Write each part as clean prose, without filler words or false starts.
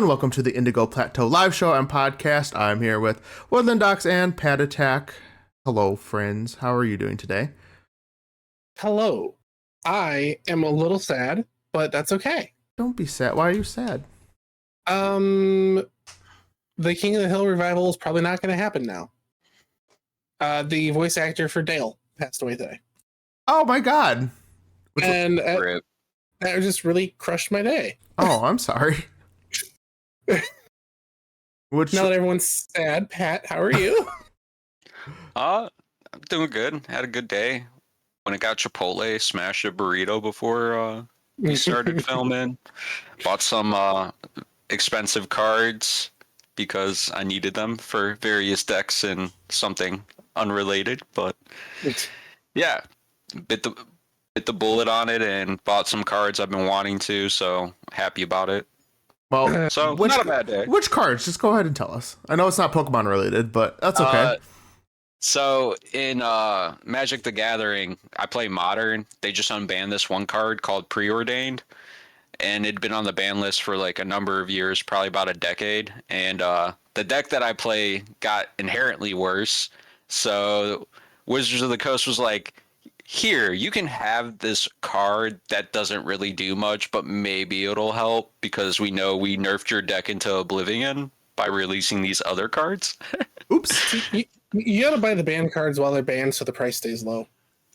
everyone. Welcome to the Indigo Plateau live show and podcast. I'm here with Woodland Docs and Pat Attack. Hello, friends. How are you doing today? Hello. I am a little sad, but that's okay. Don't be sad. Why are you sad? The King of the Hill revival is probably not going to happen now. The voice actor for Dale passed away today. Oh my god. And that just really crushed my day. Oh, I'm sorry. Now that everyone's sad, Pat, how are you? I'm doing good. Had a good day. When I got Chipotle, smashed a burrito before we started filming. Bought some expensive cards because I needed them for various decks and something unrelated. But yeah, bit the bullet on it and bought some cards I've been wanting to. So happy about it. Well, so not a bad day. Which cards? Just go ahead and tell us. I know it's not Pokemon related, but that's okay. So in Magic the Gathering, I play Modern. They just unbanned this one card called Preordained, and it'd been on the ban list for like a number of years, probably about a decade. And the deck that I play got inherently worse. So Wizards of the Coast was like, here, you can have this card that doesn't really do much, but maybe it'll help because we know we nerfed your deck into oblivion by releasing these other cards. Oops. You gotta buy the banned cards while they're banned so the price stays low.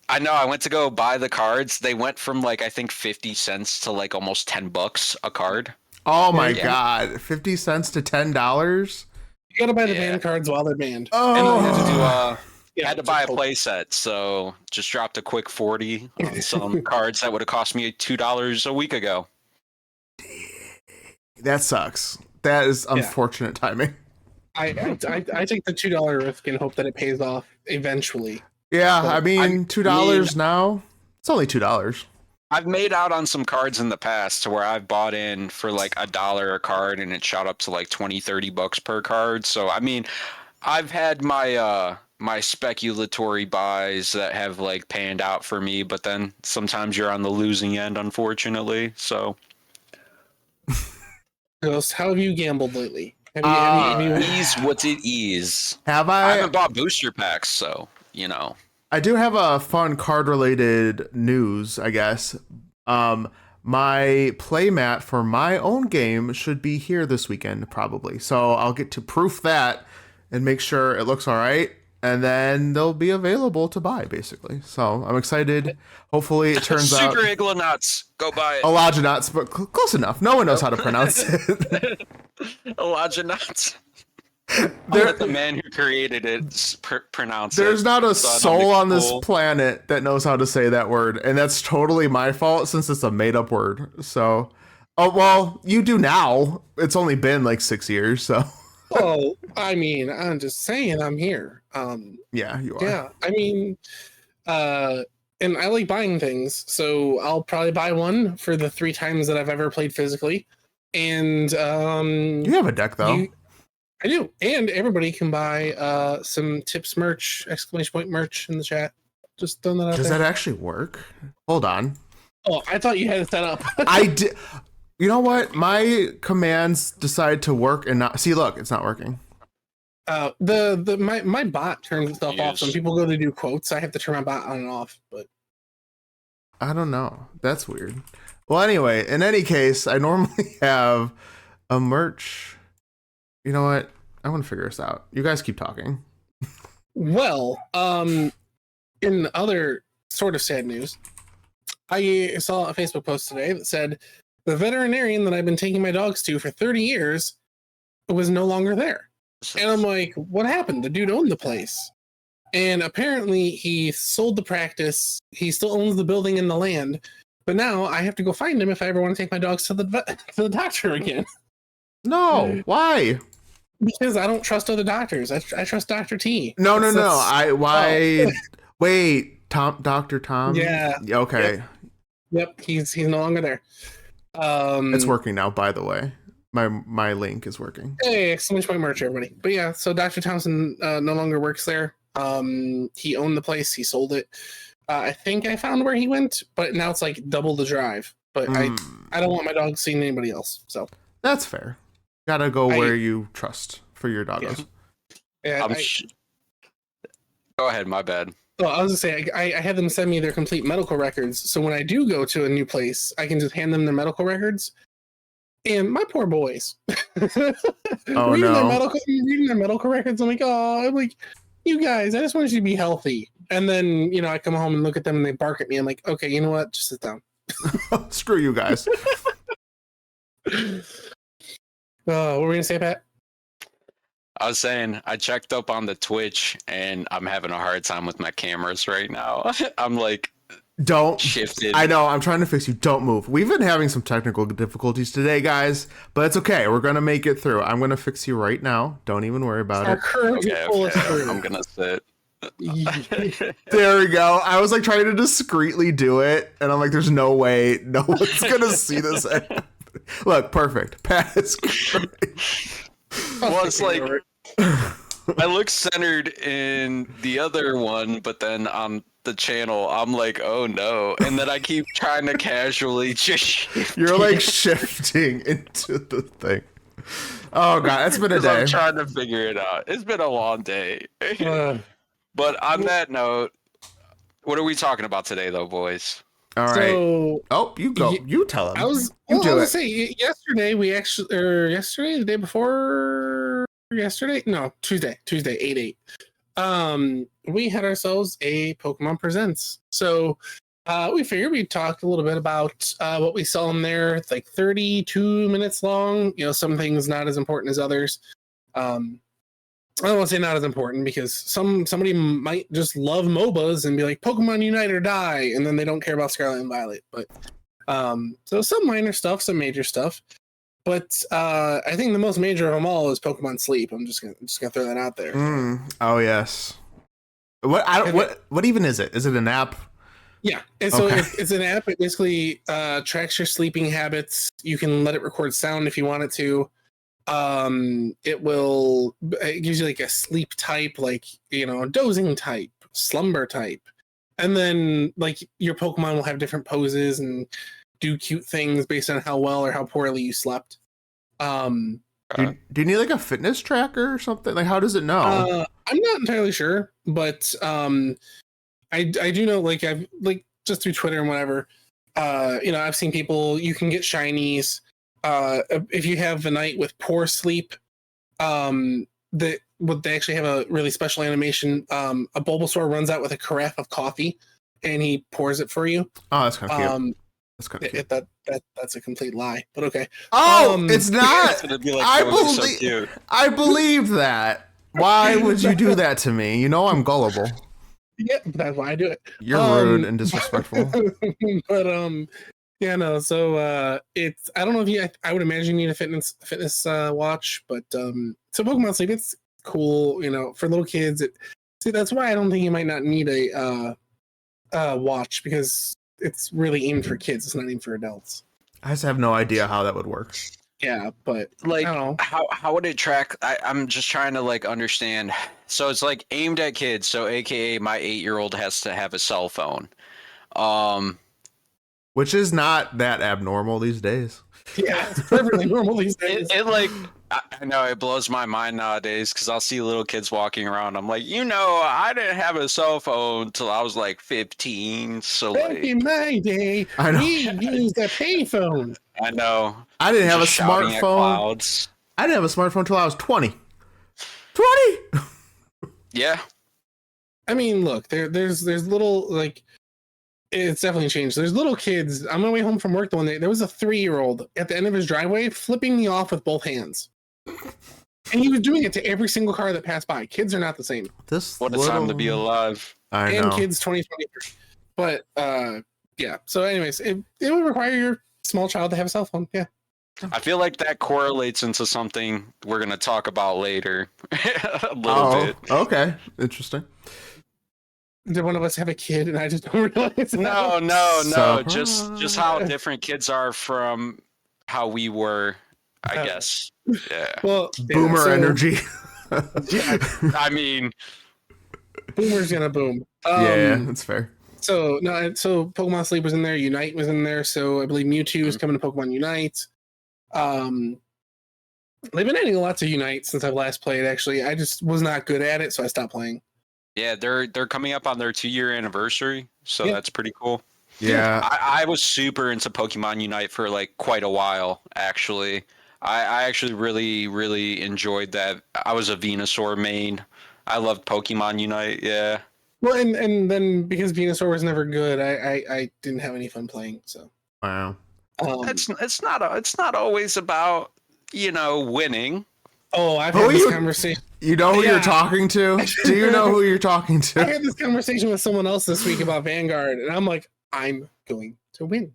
I know. I went to go buy the cards. They went from like, I think 50 cents to like almost $10 a card. Oh my god. 50 cents to $10? You gotta buy the banned cards while they're banned. Oh. And I had to do had to buy a play set, so just dropped a quick 40 on some cards that would have cost me $2 a week ago. That sucks. That is unfortunate timing. I take the $2 risk and hope that it pays off eventually. Yeah, but I mean, $2 now. It's only $2. I've made out on some cards in the past to where I've bought in for like $1 a card and it shot up to like $20-30 per card. So I mean, I've had my my speculatory buys that have like panned out for me, but then sometimes you're on the losing end, unfortunately. So, Ghost, how have you gambled lately? Have you ease what's it ease? Have I? I haven't bought booster packs, so you know. I do have a fun card related news, I guess. My playmat for my own game should be here this weekend, probably. So I'll get to proof that and make sure it looks all right. And then they'll be available to buy, basically. So I'm excited. Hopefully it turns out... Super Iglonauts. Go buy it. Elagenauts, but close enough. No one knows how to pronounce it. Elagenauts. Let the man who created it pronounce it. There's not a soul on this planet that knows how to say that word. And that's totally my fault since it's a made-up word. So... Oh, well, you do now. It's only been like 6 years, so... Oh, I mean, I'm just saying I'm here. Yeah, you are. Yeah, I mean, and I like buying things, so I'll probably buy one for the 3 times that I've ever played physically. And you have a deck though. I do, and everybody can buy some tips merch, ! Merch in the chat. Just throwing that out there. Does that actually work? Hold on. Oh, I thought you had it set up. I did. You know what? My commands decide to work and not. See, look, it's not working. My bot turns itself off. When people go to do quotes, I have to turn my bot on and off. But I don't know. That's weird. Well, anyway, in any case, I normally have a merch. You know what? I want to figure this out. You guys keep talking. Well, in other sort of sad news, I saw a Facebook post today that said the veterinarian that I've been taking my dogs to for 30 years was no longer there. And I'm like, what happened? The dude owned the place. And apparently he sold the practice. He still owns the building and the land. But now I have to go find him if I ever want to take my dogs to the doctor again. No, why? Because I don't trust other doctors. I trust Dr. T. No. Wait, Dr. Tom? Yeah. Okay. Yep, he's no longer there. It's working now, by the way. My link is working. Hey, ! Merch, everybody. But yeah, so Dr. Thompson no longer works there. He owned the place. He sold it. I think I found where he went, but now it's like double the drive. But I don't want my dog seeing anybody else. So that's fair. Gotta go where you trust for your doggos. Yeah, Go ahead, my bad. well, I was gonna say I had them send me their complete medical records, so when I do go to a new place, I can just hand them their medical records. And my poor boys, Oh reading no! reading their medical records, I'm like, you guys, I just want you to be healthy. And then I come home and look at them and they bark at me. I'm like, okay, you know what? Just sit down. Screw you guys. What were we gonna say, Pat? I was saying I checked up on the Twitch and I'm having a hard time with my cameras right now. I'm like Don't shifted. I know, I'm trying to fix you. Don't move. We've been having some technical difficulties today, guys, but it's okay. We're gonna make it through. I'm gonna fix you right now. Don't even worry about it. Okay. I'm gonna sit. There we go. I was like trying to discreetly do it, and I'm like, there's no way no one's gonna see this. Look, perfect. Pat is great. Well, it's like I look centered in the other one, but then on the channel, I'm like, oh no. And then I keep trying to casually just shift. You're like shifting into the thing. Oh god, it's been a day. I'm trying to figure it out. It's been a long day. But on that note, what are we talking about today, though, boys? All right. So, you go. You tell him. I was gonna say yesterday the day before yesterday, no, Tuesday 8/8. We had ourselves a Pokemon Presents. So we figured we'd talk a little bit about what we saw in there. It's like 32 minutes long. Some things not as important as others. I don't want to say not as important because somebody might just love MOBAs and be like Pokemon Unite or Die, and then they don't care about Scarlet and Violet. But so some minor stuff, some major stuff. But I think the most major of them all is Pokemon Sleep. I'm just gonna throw that out there. Oh yes. What even is it? Is it an app? Yeah, and so it's an app. It basically tracks your sleeping habits. You can let it record sound if you want it to. It gives you like a sleep type, like dozing type, slumber type, and then like your Pokemon will have different poses and do cute things based on how well or how poorly you slept. Do you need like a fitness tracker or something? Like, how does it know? I'm not entirely sure, but I do know, like, I've like just through Twitter and whatever, I've seen people, you can get shinies. If you have a night with poor sleep, they actually have a really special animation. A Bulbasaur runs out with a carafe of coffee, and he pours it for you. Oh, that's kind of cute. That's kind of cute. That's a complete lie, but okay. Oh, it's not. Like, I believe that. Why would you do that to me? I'm gullible. Yeah, that's why I do it. You're rude and disrespectful. But yeah, no. So it's, I don't know if I would imagine you need a fitness watch, but so Pokemon Sleep, it's cool, for little kids. That's why I don't think you might not need a watch, because it's really aimed for kids. It's not aimed for adults. I just have no idea how that would work. Yeah, but like, I don't know. how would it track? I'm just trying to like understand. So it's like aimed at kids. So AKA my 8-year-old has to have a cell phone. Which is not that abnormal these days. Yeah, it's perfectly normal these days. I know it blows my mind nowadays because I'll see little kids walking around. I'm like, I didn't have a cell phone till I was like 15. So back in my day, we used a payphone. I know. I didn't have a smartphone. I didn't have a smartphone till I was 20. 20. Yeah. I mean, look, there's little, like, it's definitely changed. There's little kids. On my way home from work the one day, there was a 3-year-old at the end of his driveway flipping me off with both hands. And he was doing it to every single car that passed by. Kids are not the same. What a time to be alive. I know. And kids 2023. But yeah. So anyways, it would require your small child to have a cell phone. Yeah. I feel like that correlates into something we're going to talk about later. A little bit. Okay. Interesting. Did one of us have a kid and I just don't realize? No. Just how different kids are from how we were, I guess. Yeah. Well, boomer energy. Yeah. I mean, boomer's gonna boom. Yeah, that's fair. So Pokemon Sleep was in there, Unite was in there, so I believe Mewtwo is coming to Pokemon Unite. They've been adding lots of Unite since I've last played. Actually, I just was not good at it, so I stopped playing. Yeah, they're coming up on their 2-year anniversary, so Yeah. that's pretty cool. Yeah. I was super into Pokemon Unite for like quite a while, actually. I actually really enjoyed that. I was a Venusaur main. I loved Pokemon Unite, yeah. Well, and then because Venusaur was never good, I didn't have any fun playing. So Wow. It's not always about, winning. Oh, I've Who had are this you- conversation. You know who Yeah. you're talking to? Do you know who you're talking I to? had this conversation with someone else this week about Vanguard, and I'm like, I'm going to win.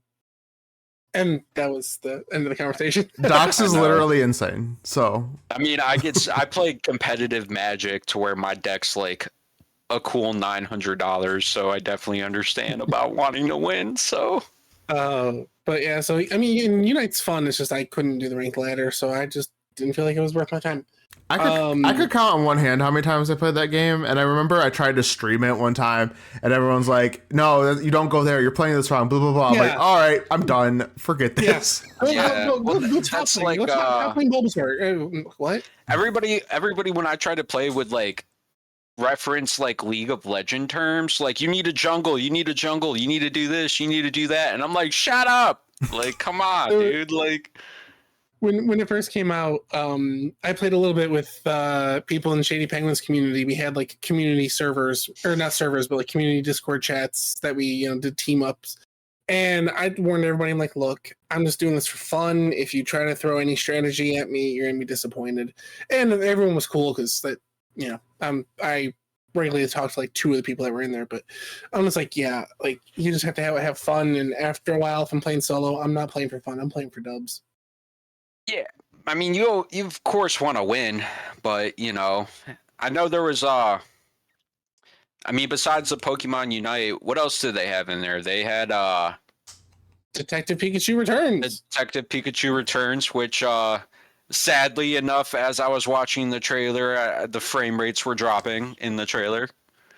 And that was the end of the conversation. Dox is I know. literally insane. So I mean, I play competitive Magic to where my deck's like a cool $900, so I definitely understand about wanting to win. So, But yeah, so I mean, Unite's fun. It's just I couldn't do the ranked ladder, so I just didn't feel like it was worth my time. I could count on one hand how many times I played that game, and I remember I tried to stream it one time, and everyone's like, "No, you don't go there. You're playing this wrong." Blah blah blah. I'm Yeah. like, "All right, I'm done. Forget this." Yeah, Go well, top that's lane. like, Go top lane Bulbasaur. What? everybody when I try to play with like reference like League of Legend terms, like you need a jungle, you need to do this, you need to do that, and I'm like, shut up, like come on, dude, like When it first came out, I played a little bit with people in the Shady Penguins community. We had like community servers, or not servers, but like community Discord chats that we did team ups. And I warned everybody, I'm like, look, I'm just doing this for fun. If you try to throw any strategy at me, you're gonna be disappointed. And everyone was cool because that, I regularly talked to like 2 of the people that were in there, but I'm just like, yeah, like you just have to have fun. And after a while, if I'm playing solo, I'm not playing for fun. I'm playing for dubs. yeah. I mean, you of course want to win, but I know there was besides the Pokemon Unite, what else did they have in there? They had Detective Pikachu Returns. Detective Pikachu Returns, which sadly enough, as I was watching the trailer, the frame rates were dropping in the trailer.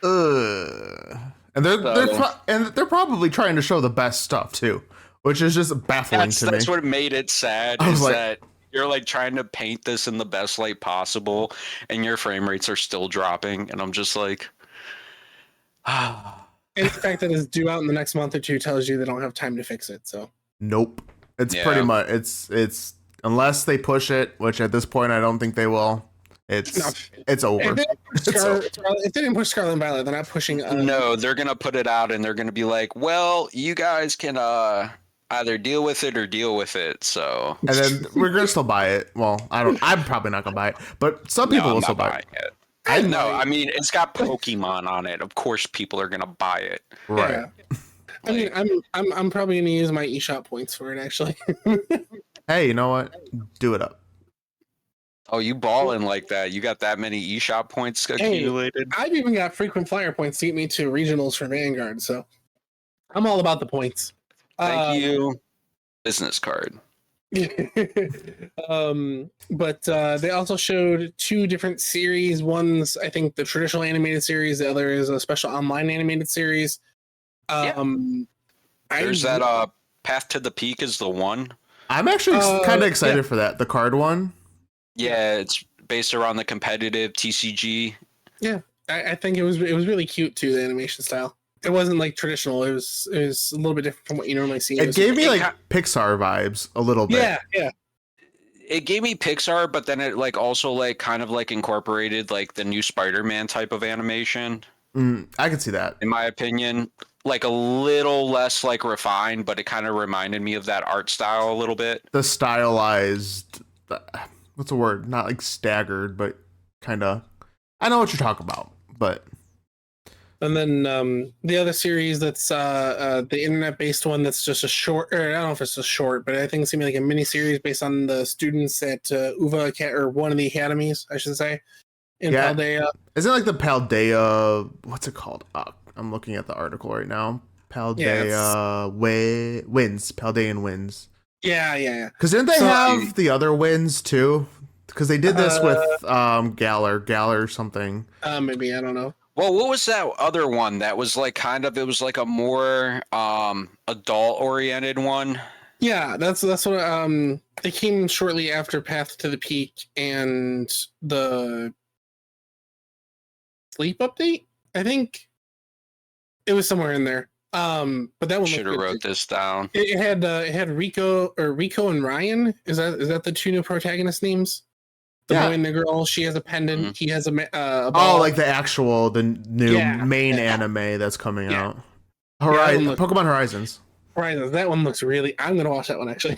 And they're probably trying to show the best stuff too, which is just baffling to me. That's what made it sad. I was Is like, that you're like trying to paint this in the best light possible, and your frame rates are still dropping, and I'm just like, And the fact that it's due out in the next month or 2 tells you they don't have time to fix it. So nope. It's Yeah. pretty much it's unless they push it, which at this point I don't think they will. It's over. if they didn't push Scarlet and Violet, they're not pushing. no, they're gonna put it out, and they're gonna be like, well, you guys can either deal with it or deal with it. So, And then we're gonna still buy it. Well, I'm probably not gonna buy it, but some people no, will I'm still not buy it. buying it. I mean, it's got Pokemon on it. Of course, people are gonna buy it. Right. Yeah. I mean, I'm probably gonna use my eShop points for it actually. Hey, you know what? Do it up. Oh, you balling like that? You got that many eShop points accumulated? I've even got frequent flyer points to get me to regionals for Vanguard, so I'm all about the points. Thank you. Business card. But they also showed 2 different series. One's, I think, the traditional animated series. The other is a special online animated series. There's that Path to the Peak is the one. I'm actually kind of excited for that. The card one. Yeah, it's based around the competitive TCG. Yeah, I think it was really cute too. The animation style. It wasn't like traditional. It was a little bit different from what you normally see. It gave me like Pixar vibes a little bit. Yeah. It gave me Pixar, but then it like also like kind of like incorporated like the new Spider-Man type of animation. I could see that. In my opinion, like a little less like refined, but it kind of reminded me of that art style a little bit. The stylized, what's the word? Not like staggered, but kind of. I know what you're talking about, but. And then the other series that's the internet-based one that's just a short, or I don't know if it's a short, but I think it's gonna be like a mini series based on the students at UVA or one of the academies, I should say, in Paldea. Isn't it like the Paldea? What's it called? I'm looking at the article right now. Paldea wins. Paldean wins. Yeah. Because didn't they have the other wins too? Because they did this with Galar something. Maybe, I don't know. Well, what was that other one that was like kind of, it was like a more adult oriented one? Yeah, that's what it came shortly after Path to the Peak and the Sleep update. I think it was somewhere in there. But that one Should have wrote too. this down. It had Rico and Ryan. Is that the two new protagonist names? The boy and the girl. She has a pendant. Mhm. He has a ball. Oh, like the new main anime that's coming out. Pokemon Horizons. Horizons. That one looks really. I'm gonna watch that one actually.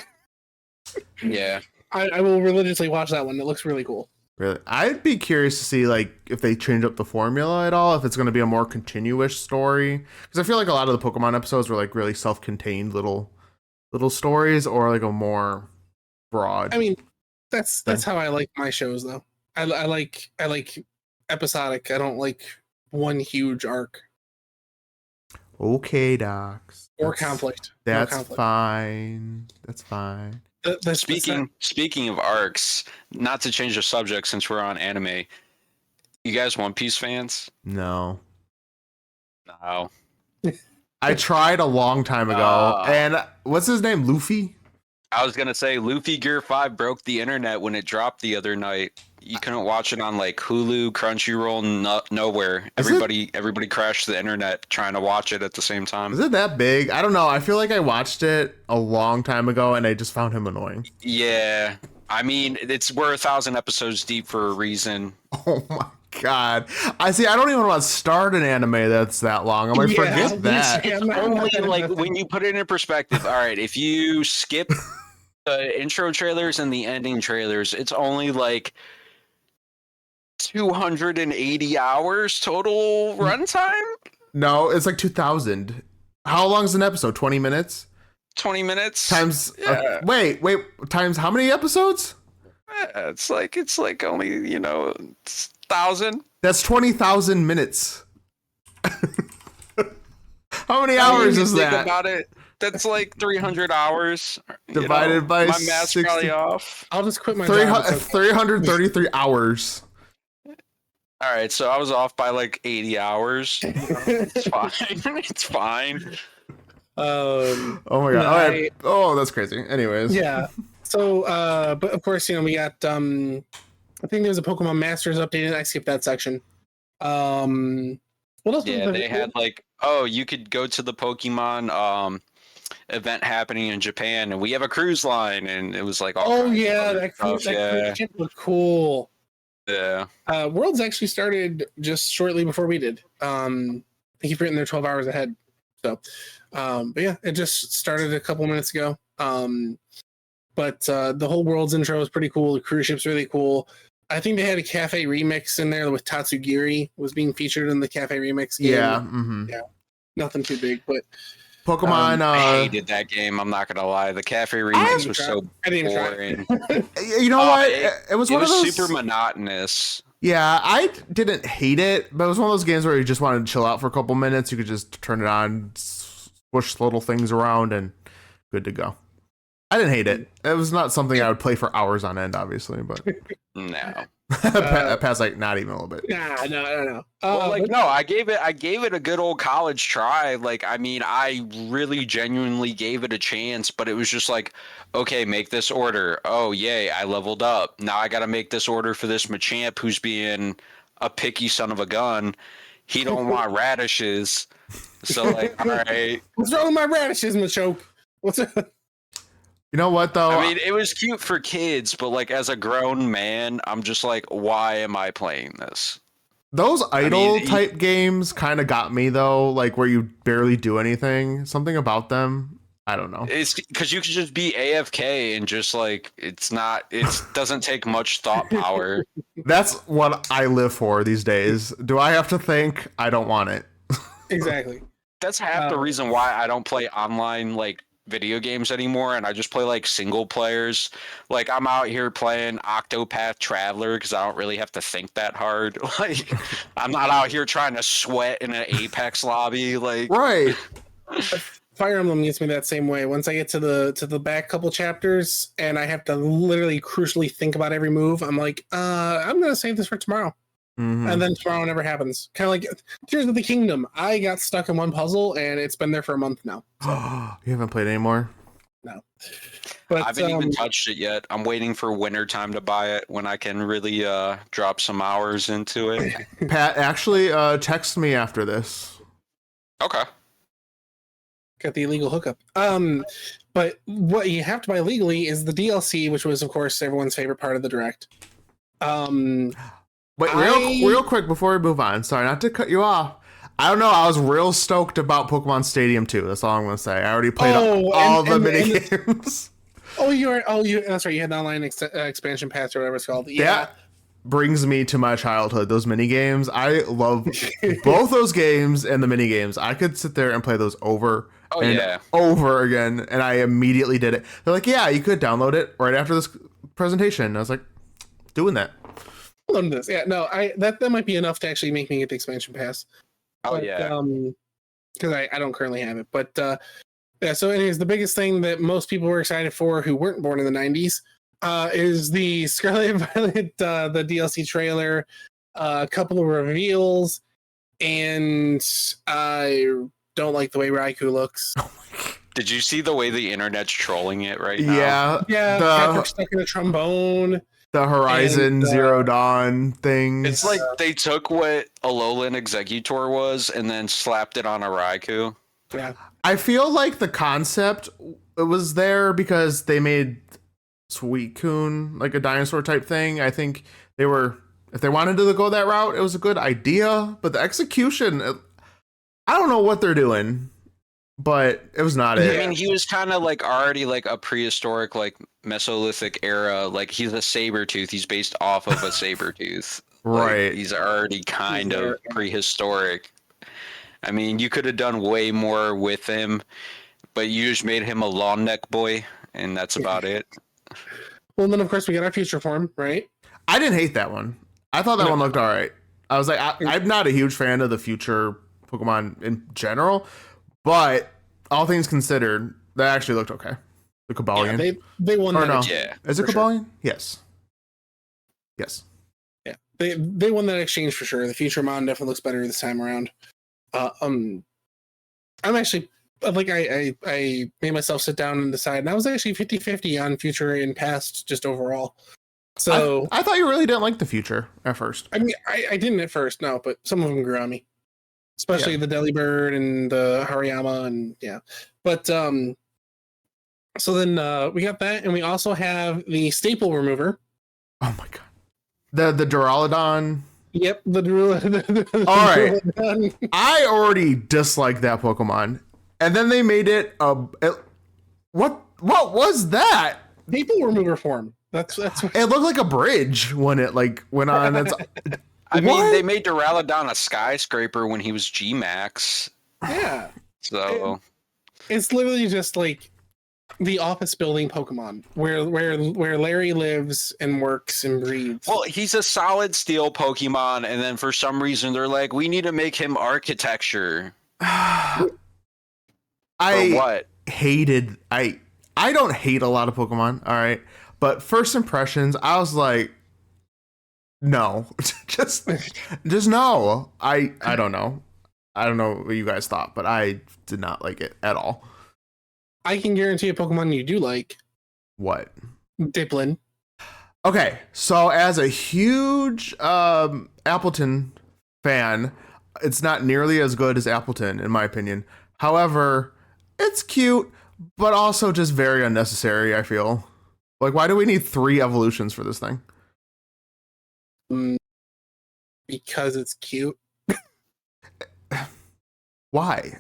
Yeah. I will religiously watch that one. It looks really cool. Really, I'd be curious to see like if they change up the formula at all. If it's going to be a more continuous story, because I feel like a lot of the Pokemon episodes were like really self-contained little stories, or like a more broad. I mean, that's how I like my shows though. I like episodic. I don't like one huge arc. Okay, docs. Or conflict. That's conflict. fine. That's fine. Speaking of arcs, not to change the subject since we're on anime, you guys One Piece fans? No. No. I tried a long time ago, and what's his name? Luffy? I was gonna say Luffy Gear 5 broke the internet when it dropped the other night. You couldn't watch it on like Hulu, Crunchyroll, nowhere. Everybody crashed the internet trying to watch it at the same time. Is it that big? I don't know. I feel like I watched it a long time ago and I just found him annoying. Yeah. I mean, we're 1,000 episodes deep for a reason. Oh my god. I don't even want to start an anime that's that long. I'm like, forget that. It's only like when you put it in perspective, all right, if you skip the intro trailers and the ending trailers, it's only like 280 hours total runtime? No, it's like 2,000. How long is an episode? 20 minutes? 20 minutes? Times wait, times how many episodes? It's like only, 1,000. That's 20,000 minutes. How many hours is that? Think about it. That's like 300 hours. Divided by my math's 60. probably off. I'll just quit my job. 333 hours. All right, so I was off by like 80 hours. It's fine. It's fine. Oh my god! All right. Oh, that's crazy. Anyways. Yeah. So, but of course, we got. I think there's a Pokemon Masters update. I skipped that section. What else? Yeah, they had like, you could go to the Pokemon event happening in Japan, and we have a cruise line, and it was like, that cruise ship looked cool. Yeah. Worlds actually started just shortly before we did. They keep written there 12 hours ahead. So, but yeah, it just started a couple minutes ago. But the whole Worlds intro was pretty cool. The cruise ship's really cool. I think they had a cafe remix in there with Tatsugiri was being featured in the cafe remix game. Yeah. Mm-hmm. Yeah. Nothing too big, but Pokemon. I hated that game. I'm not gonna lie. The cafe remix was so boring. You know what? It was one of those super monotonous. Yeah, I didn't hate it, but it was one of those games where you just wanted to chill out for a couple minutes. You could just turn it on, squish little things around, and good to go. I didn't hate it. It was not something I would play for hours on end, obviously, but no. Past like not even a little bit. No. I gave it a good old college try. Like, I mean, I really genuinely gave it a chance, but it was just like, okay, make this order. Oh, yay, I leveled up. Now I got to make this order for this Machamp who's being a picky son of a gun. He don't want radishes. So, like, all right. What's wrong with my radishes, Machoke? What's up? You know what, though? I mean, it was cute for kids, but, like, as a grown man, I'm just like, why am I playing this? Those idle-type games kind of got me, though, like, where you barely do anything. Something about them, I don't know. It's because you could just be AFK and just, like, it doesn't take much thought power. That's what I live for these days. Do I have to think? I don't want it. Exactly. That's half the reason why I don't play online, like, video games anymore, and I just play like single players. Like, I'm out here playing Octopath Traveler because I don't really have to think that hard. Like, I'm not out here trying to sweat in an Apex lobby. Like, right. Fire Emblem gets me that same way. Once I get to the back couple chapters and I have to literally crucially think about every move, I'm like, I'm gonna save this for tomorrow. Mm-hmm. And then tomorrow never happens. Kind of like Tears of the Kingdom. I got stuck in one puzzle and it's been there for a month now. You haven't played anymore? No. I But haven't even touched it yet. I'm waiting for winter time to buy it when I can really drop some hours into it. Pat, actually, text me after this. Okay. got the illegal hookup. But what you have to buy legally is the DLC, which was, of course, everyone's favorite part of the direct. Wait, real quick before we move on. Sorry, not to cut you off. I don't know. I was real stoked about Pokemon Stadium 2. That's all I'm going to say. I already played all the mini games. That's right. You had the online expansion pass or whatever it's called. Yeah. That brings me to my childhood. Those mini games. I love both those games and the mini games. I could sit there and play those over over again, and I immediately did it. They're like, yeah, you could download it right after this presentation. I was like, doing that. Load this. Yeah, no, that might be enough to actually make me get the expansion pass. Because I don't currently have it. But yeah, so anyways, the biggest thing that most people were excited for who weren't born in the 90s is the Scarlet and Violet, the DLC trailer, a couple of reveals, and I don't like the way Raikou looks. Did you see the way the internet's trolling it right now? Yeah, Patrick stuck in a trombone. The Horizon Zero Dawn thing. It's like they took what Alolan Executor was and then slapped it on a Raikou. Yeah. I feel like the concept was there because they made Suicune like a dinosaur type thing. I think if they wanted to go that route, it was a good idea. But the execution, I don't know what they're doing, but it was not it. I mean, he was kind of like already like a prehistoric, like Mesolithic era. Like he's a saber-tooth. He's based off of a saber-tooth. Right. Like, he's already kind of prehistoric. I mean, you could have done way more with him, but you just made him a long neck boy, and that's about it. Well, then of course we got our future form, right? I didn't hate that one. I thought that one looked all right. I was like, I'm not a huge fan of the future Pokemon in general, but all things considered, that actually looked okay. The Cobalion. Yeah, they won that. No. Yeah. Is it Cobalion? Sure. Yes. Yeah. They won that exchange for sure. The future Mon definitely looks better this time around. I'm actually like I made myself sit down and decide, and I was actually 50-50 on future and past just overall. So I thought you really didn't like the future at first. I mean, I didn't at first, no, but some of them grew on me, especially the Delibird and the Hariyama, and yeah. But so then we got that, and we also have the staple remover. Oh my god, the Duraludon. Yep, the all right. I already disliked that Pokemon, and then they made it what was that? Staple remover form. That's what... It looked like a bridge when it like went on. I mean, they made Duraludon a skyscraper when he was G-Max. Yeah. So it's literally just like the office building Pokemon where Larry lives and works and breathes. Well, he's a solid steel Pokemon, and then for some reason they're like, we need to make him architecture. I what? Hated I don't hate a lot of Pokemon, all right. But first impressions, I was like, no, just no. I don't know. I don't know what you guys thought, but I did not like it at all. I can guarantee a Pokemon you do like. What? Dipplin. Okay, so as a huge Appleton fan, it's not nearly as good as Appleton, in my opinion. However, it's cute, but also just very unnecessary, I feel. Like, why do we need 3 evolutions for this thing? Because it's cute. Why?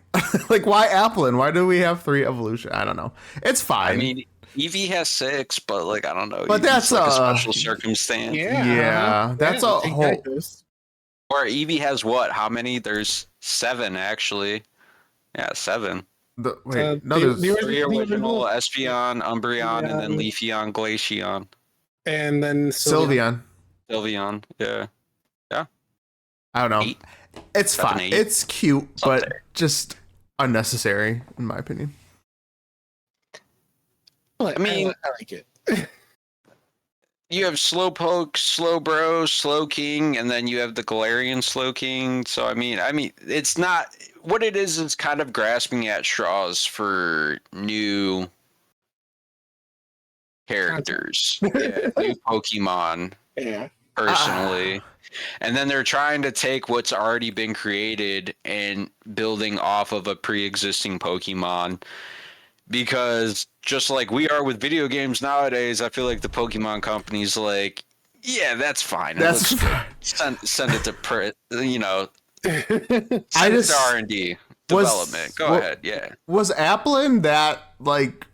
Like, why Applin? Why do we have 3 evolutions? I don't know. It's fine. I mean, Eevee has 6, but like, I don't know. But that's like a special circumstance. Yeah, that's a whole. Or Eevee has what? How many? There's 7 actually. Yeah, 7. There's 3 original: Espeon, Umbreon, and then Leafeon, Glaceon, and then Sylveon. Yeah. I don't know. 8? It's 7, fine. 8. It's cute, but just unnecessary, in my opinion. I mean, I like it. You have Slowpoke, Slowbro, Slowking, and then you have the Galarian Slowking. So I mean, it's not what it is kind of grasping at straws for new characters. Yeah, new Pokemon. Yeah. Personally. And then they're trying to take what's already been created and building off of a pre-existing Pokemon. Because just like we are with video games nowadays, I feel like the Pokemon company's like, yeah, that's fine. That's It looks good. Send it to send it to R&D development. Go ahead. Yeah. Was Applin that like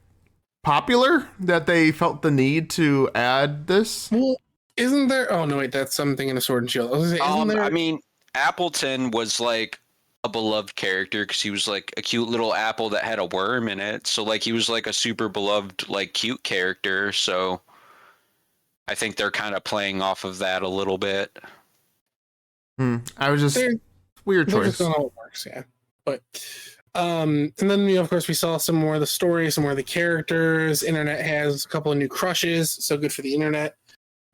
popular that they felt the need to add this? Well, isn't there? Oh no, wait, that's something in a Sword and Shield. I was gonna say, isn't there? I mean, Appleton was like a beloved character because he was like a cute little apple that had a worm in it. So like he was like a super beloved, like cute character. So I think they're kind of playing off of that a little bit. I was just weird choice. Just don't know how it works, yeah. But and then of course we saw some more of the story, some more of the characters. Internet has a couple of new crushes, so good for the internet.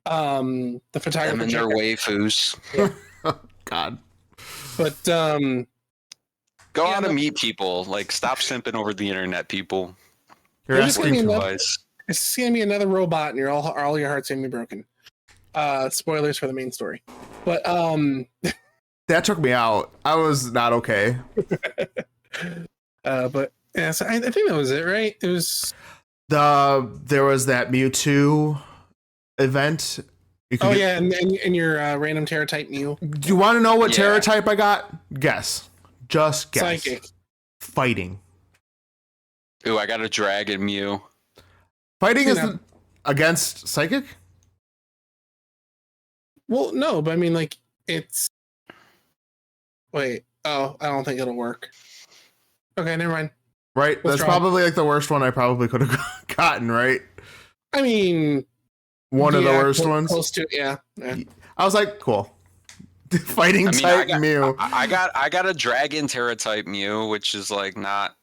The photographer Them and their waifus. Yeah. Oh, God. But go out and meet people. Like, stop simping over the internet, people. You're asking too much. It's gonna be another robot, and all your heart's gonna be broken. Spoilers for the main story, but that took me out. I was not okay. But yeah, so I think that was it, right? It was there was that Mewtwo event. And your random Terra type Mew. Do you want to know what Terra type I got? Guess. Just guess. Psychic. Fighting. Ooh, I got a Dragon Mew. Fighting is against Psychic? Well, no, but I mean, like, it's... Wait. Oh, I don't think it'll work. Okay, never mind. Right? That's probably like the worst one I probably could have gotten, right? I mean... One of the worst ones? Close to, yeah. I was like, cool. Fighting type Mew. I got a Dragon Terra type Mew, which is like not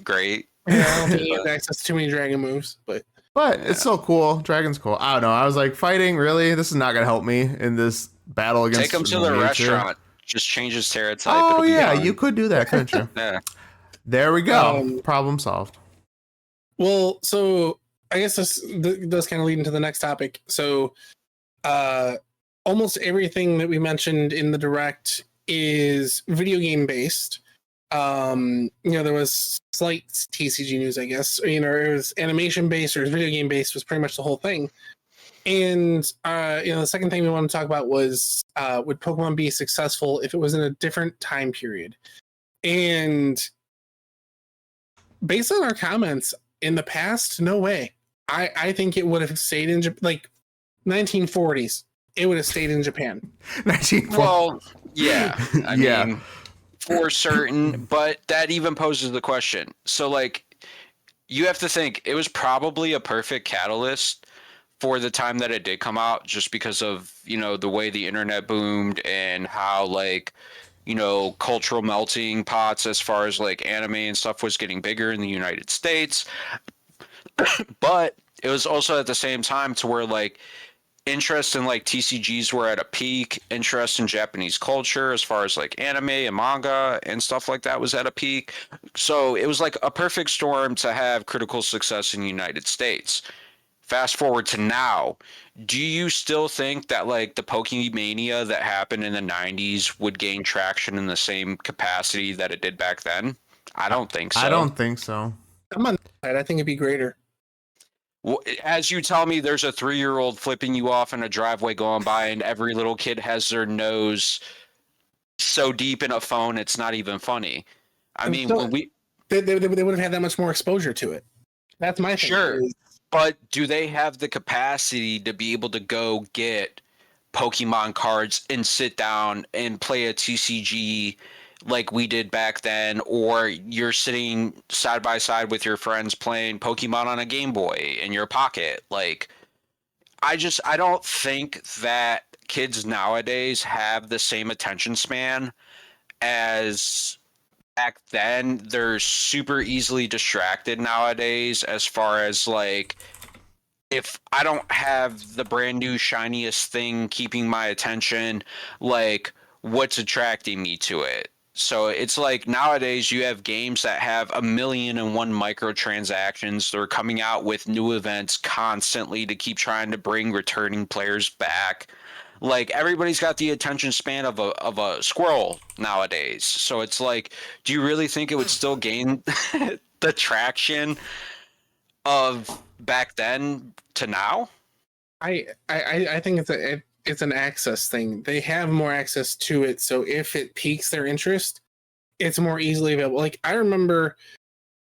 great. Yeah, I don't think he has access to too many dragon moves, but it's still cool. Dragon's cool. I don't know. I was like, fighting, really? This is not gonna help me in this battle against. Take him to the restaurant. Just change his Terra type. Oh yeah, you could do that, couldn't you? Yeah. There we go. Problem solved. Well, so I guess this does kind of lead into the next topic. So, almost everything that we mentioned in the Direct is video game based. There was slight TCG news, I guess. It was animation based or video game based was pretty much the whole thing. And the second thing we want to talk about was would Pokemon be successful if it was in a different time period? And based on our comments in the past, no way. I think it would have stayed in like 1940s. It would have stayed in Japan. 1940s. Well, yeah. I mean, for certain, but that even poses the question. So, like, you have to think it was probably a perfect catalyst for the time that it did come out, just because of, the way the internet boomed and how, like, cultural melting pots as far as, like, anime and stuff was getting bigger in the United States. But it was also at the same time to where, like, interest in like TCGs were at a peak, interest in Japanese culture as far as like anime and manga and stuff like that was at a peak. So it was like a perfect storm to have critical success in the United States. Fast forward to now, do you still think that like the Pokemania that happened in the 90s would gain traction in the same capacity that it did back then? I don't think so. I don't think so. I'm on that side. I think it'd be greater. Well, as you tell me, there's a 3-year-old flipping you off in a driveway going by, and every little kid has their nose so deep in a phone it's not even funny. I mean, so when they would have had that much more exposure to it. That's my thing. Sure, but do they have the capacity to be able to go get Pokemon cards and sit down and play a TCG like we did back then, or you're sitting side by side with your friends playing Pokemon on a Game Boy in your pocket? Like, I don't think that kids nowadays have the same attention span as back then. They're super easily distracted nowadays as far as like, if I don't have the brand new shiniest thing keeping my attention, like, what's attracting me to it? So it's like nowadays you have games that have 1,000,001 microtransactions. They're coming out with new events constantly to keep trying to bring returning players back. Like everybody's got the attention span of a squirrel nowadays. So it's like, do you really think it would still gain the traction of back then to now? I think it's an access thing. They have more access to it, so if it piques their interest, it's more easily available. Like I remember,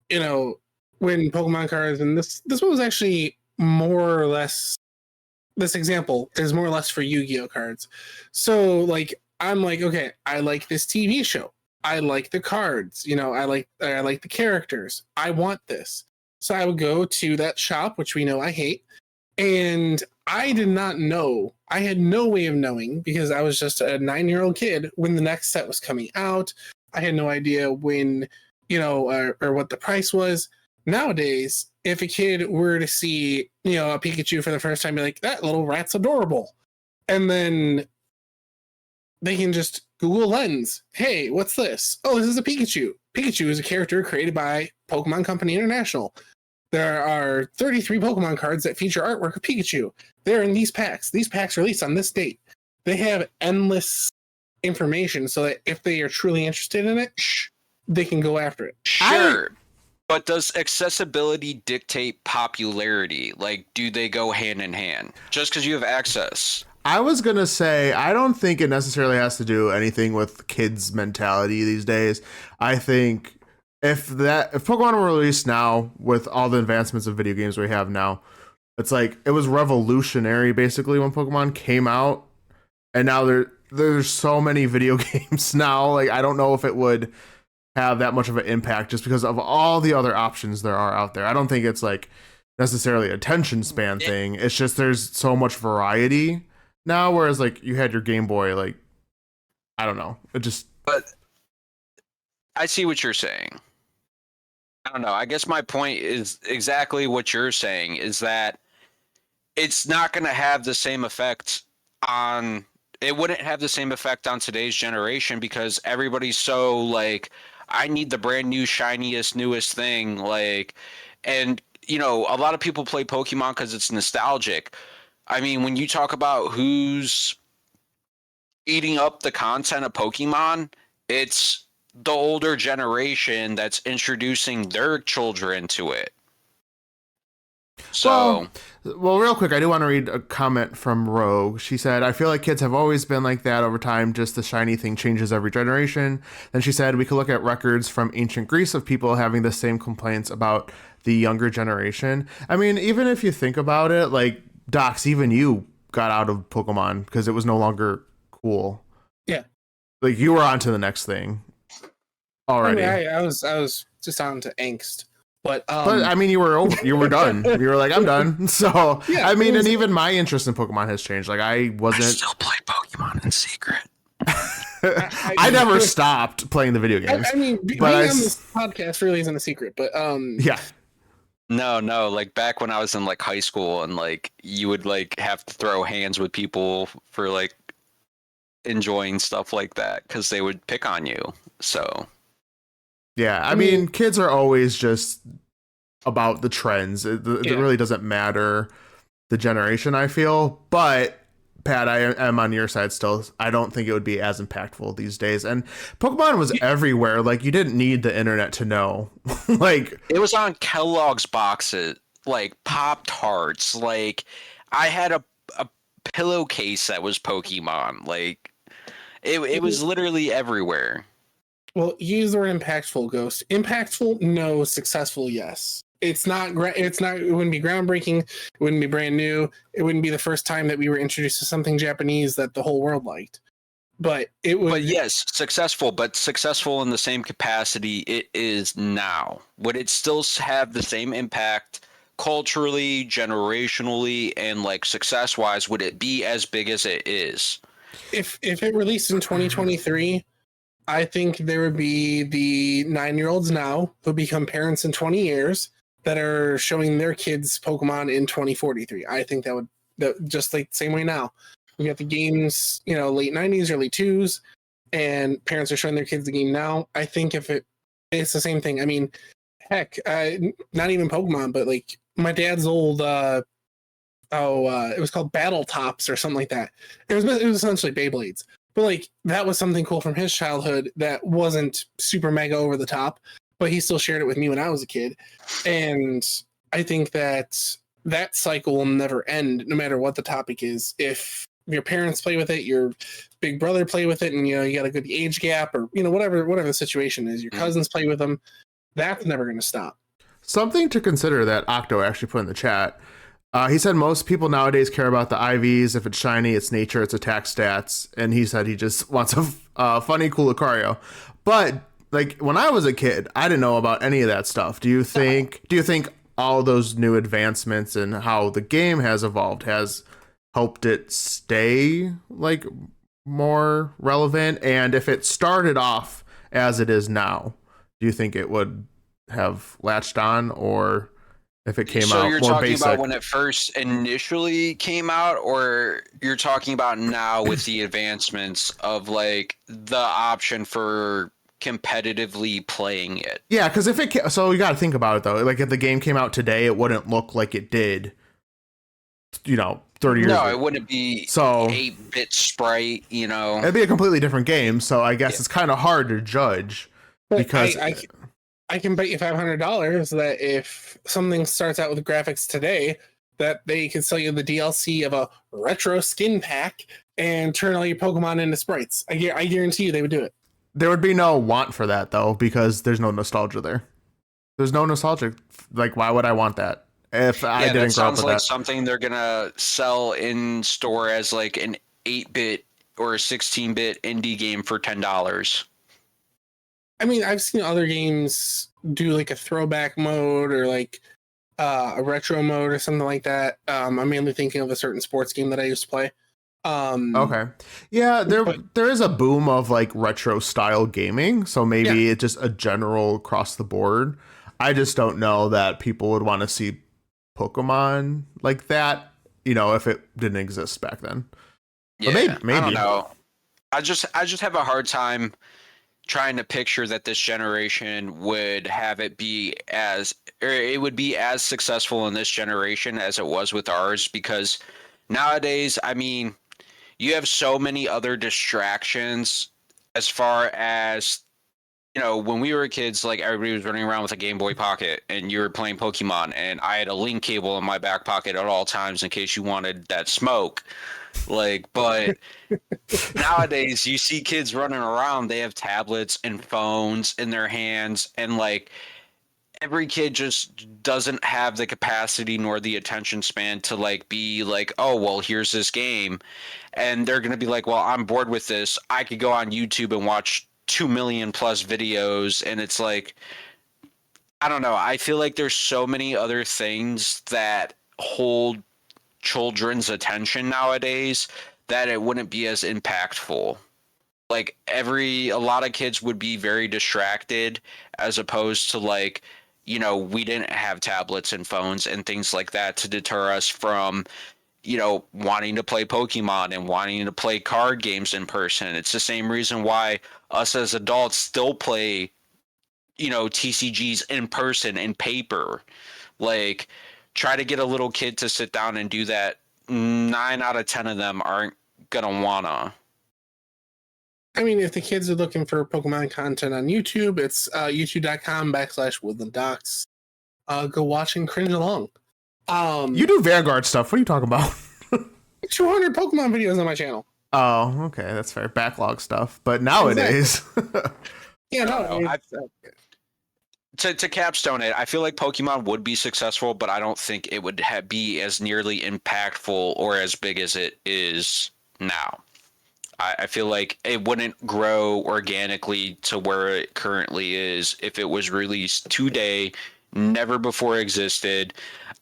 when Pokemon cards, and this one was actually more or less, this example is more or less for Yu-Gi-Oh cards. So like I'm like, okay, I like this TV show. I like the cards. I like the characters. I want this. So I would go to that shop, which we know I hate, and I did not know. I had no way of knowing because I was just a 9-year-old kid when the next set was coming out. I had no idea when, or what the price was. Nowadays, if a kid were to see, a Pikachu for the first time, be like, that little rat's adorable. And then they can just Google Lens. Hey, what's this? Oh, this is a Pikachu. Pikachu is a character created by Pokemon Company International. There are 33 Pokemon cards that feature artwork of Pikachu. They're in these packs. These packs release on this date. They have endless information so that if they are truly interested in it, they can go after it. Sure. But does accessibility dictate popularity? Like, do they go hand in hand? Just because you have access. I was going to say, I don't think it necessarily has to do anything with kids' mentality these days. I think if Pokemon were released now with all the advancements of video games we have now, it's like it was revolutionary basically when Pokemon came out, and now there's so many video games now. Like I don't know if it would have that much of an impact just because of all the other options there are out there. I don't think it's like necessarily a attention span thing. It's just there's so much variety now, whereas like you had your Game Boy, like I don't know. It just. But I see what you're saying. I don't know. I guess my point is exactly what you're saying, is that it's not going to have the same effect on. It wouldn't have the same effect on today's generation because everybody's so like, I need the brand new, shiniest, newest thing. Like, and a lot of people play Pokemon because it's nostalgic. I mean, when you talk about who's eating up the content of Pokemon, it's the older generation that's introducing their children to it. So, well, real quick, I do want to read a comment from Rogue. She said, I feel like kids have always been like that over time. Just the shiny thing changes every generation. Then she said, we could look at records from ancient Greece of people having the same complaints about the younger generation. I mean, even if you think about it, like Docs, even you got out of Pokemon because it was no longer cool. Yeah. Like you were on to the next thing already. I mean, I was just on to angst. But I mean, you were done. You were like, I'm done. So yeah, I mean, and even my interest in Pokemon has changed. Like I still play Pokemon in secret. I never stopped playing the video games. I mean, being on this podcast really isn't a secret, but yeah. No, like back when I was in like high school and like you would like have to throw hands with people for like enjoying stuff like that because they would pick on you. So. Yeah, I mean, kids are always just about the trends. It really doesn't matter the generation, I feel. But, Pat, I am on your side still. I don't think it would be as impactful these days. And Pokemon was everywhere. Like, you didn't need the internet to know. Like, it was on Kellogg's boxes, like Pop-Tarts. Like, I had a pillowcase that was Pokemon. Like, it was literally everywhere. Well, use the word impactful, Ghost. Impactful, no. Successful, yes. It wouldn't be groundbreaking. It wouldn't be brand new. It wouldn't be the first time that we were introduced to something Japanese that the whole world liked. But it would. But yes, successful, but successful in the same capacity it is now. Would it still have the same impact culturally, generationally, and like success-wise? Would it be as big as it is? If it released in 2023, I think there would be the 9-year-olds now who become parents in 20 years that are showing their kids Pokemon in 2043. I think that just like the same way now. We got the games, late 90s, early 2s. and parents are showing their kids the game now, I think if it's the same thing. I mean, heck, not even Pokemon, but like my dad's old it was called Battle Tops or something like that. It was essentially Beyblades. But like that was something cool from his childhood that wasn't super mega over the top, but he still shared it with me when I was a kid. And I think that cycle will never end, no matter what the topic is. If your parents play with it, your big brother play with it, and you got a good age gap, or whatever the situation is, your cousins play with them, that's never going to stop. Something to consider that Octo actually put in the chat. He said most people nowadays care about the IVs. If it's shiny, it's nature, it's attack stats. And he said he just wants a funny, cool Lucario. But like when I was a kid, I didn't know about any of that stuff. Do you think all those new advancements and how the game has evolved has helped it stay like more relevant? And if it started off as it is now, do you think it would have latched on, or if it came out more basic? So you're talking about when it first initially came out, or you're talking about now with the advancements of like the option for competitively playing it? Yeah, because so you got to think about it though. Like if the game came out today, it wouldn't look like it did, 30 years ago. No, it wouldn't be so 8-bit sprite, It'd be a completely different game. So I guess it's kind of hard to judge, because I can bet you $500 that if something starts out with graphics today, that they can sell you the DLC of a retro skin pack and turn all your Pokemon into sprites. I guarantee you they would do it. There would be no want for that though, because there's no nostalgia there. There's no nostalgia. Like, why would I want that if I didn't grow up with that? Sounds like something they're gonna sell in store as like an 8-bit or a 16-bit indie game for $10. I mean, I've seen other games do like a throwback mode or like a retro mode or something like that. I'm mainly thinking of a certain sports game that I used to play. Okay. Yeah, there is a boom of like retro style gaming, so maybe it's just a general across the board. I just don't know that people would want to see Pokemon like that, if it didn't exist back then. Yeah, maybe. I don't know. I just have a hard time trying to picture that this generation would have it be as successful in this generation as it was with ours, because nowadays, I mean, you have so many other distractions as far as, when we were kids, like everybody was running around with a Game Boy Pocket and you were playing Pokemon, and I had a link cable in my back pocket at all times in case you wanted that smoke. But nowadays you see kids running around, they have tablets and phones in their hands, and like every kid just doesn't have the capacity nor the attention span to like be like, oh, well, here's this game. And they're going to be like, well, I'm bored with this. I could go on YouTube and watch 2 million plus videos. And it's like, I don't know. I feel like there's so many other things that hold children's attention nowadays that it wouldn't be as impactful. Like a lot of kids would be very distracted, as opposed to like, we didn't have tablets and phones and things like that to deter us from, wanting to play Pokemon and wanting to play card games in person. It's the same reason why us as adults still play, TCGs in person, in paper. Like, try to get a little kid to sit down and do that. 9 out of 10 of them aren't gonna wanna. I mean, if the kids are looking for Pokemon content on YouTube, it's youtube.com/woodlanddocs. Go watch and cringe along. You do Vanguard stuff. What are you talking about? 200 Pokemon videos on my channel. Oh, okay. That's fair. Backlog stuff. But nowadays... Yeah, no. To capstone it, I feel like Pokemon would be successful, but I don't think it would be as nearly impactful or as big as it is now. I feel like it wouldn't grow organically to where it currently is if it was released today, never before existed.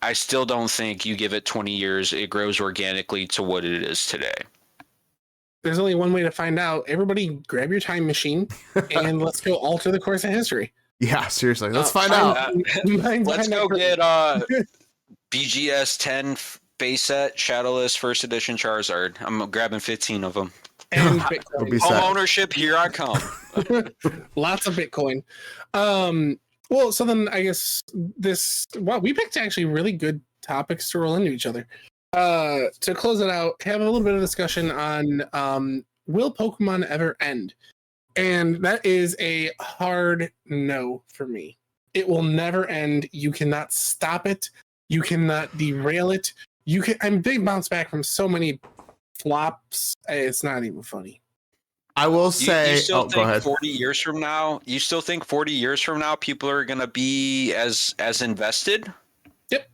I still don't think you give it 20 years, it grows organically to what it is today. There's only one way to find out. Everybody grab your time machine and let's go alter the course of history. Yeah, seriously. Let's find out. Let's go get BGS 10 base set, Shadowless, first edition Charizard. I'm grabbing 15 of them. and Would be Bitcoin. set. Home ownership, here I come. Lots of Bitcoin. Well, so then I guess we picked actually really good topics to roll into each other. To close it out, have a little bit of discussion on will Pokemon ever end? And that is a hard no for me. It will never end. You cannot stop it. You cannot derail it. They bounce back from so many flops. It's not even funny. I will say, you still go think ahead. 40 years from now, people are going to be as invested? Yep.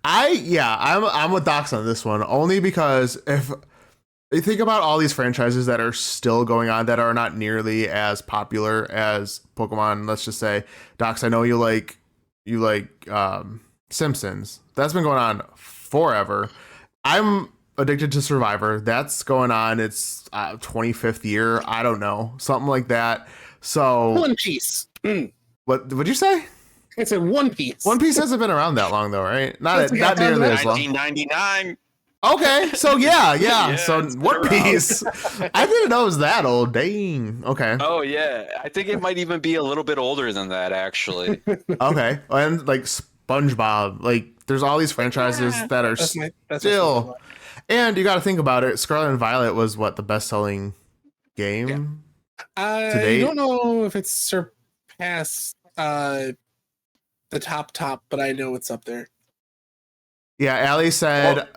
I'm with Docs on this one, only because if you think about all these franchises that are still going on that are not nearly as popular as Pokemon, let's just say, Docs, I know you like Simpsons. That's been going on forever. I'm addicted to Survivor. That's going on. It's 25th year. I don't know, something like that. So One Piece. What would you say? I said One Piece. One Piece hasn't been around that long though, right? Not nearly as long. 1999. Okay, so yeah. Yeah, So it's been One around. Piece. I didn't know it was that old. Dang. Okay. Oh yeah, I think it might even be a little bit older than that actually. Okay. And like SpongeBob, like there's all these franchises that are That's still. And you got to think about it. Scarlet and Violet was what, the best-selling game? I date? don't know if it's surpassed the top, but I know it's up there. Yeah, Allie said,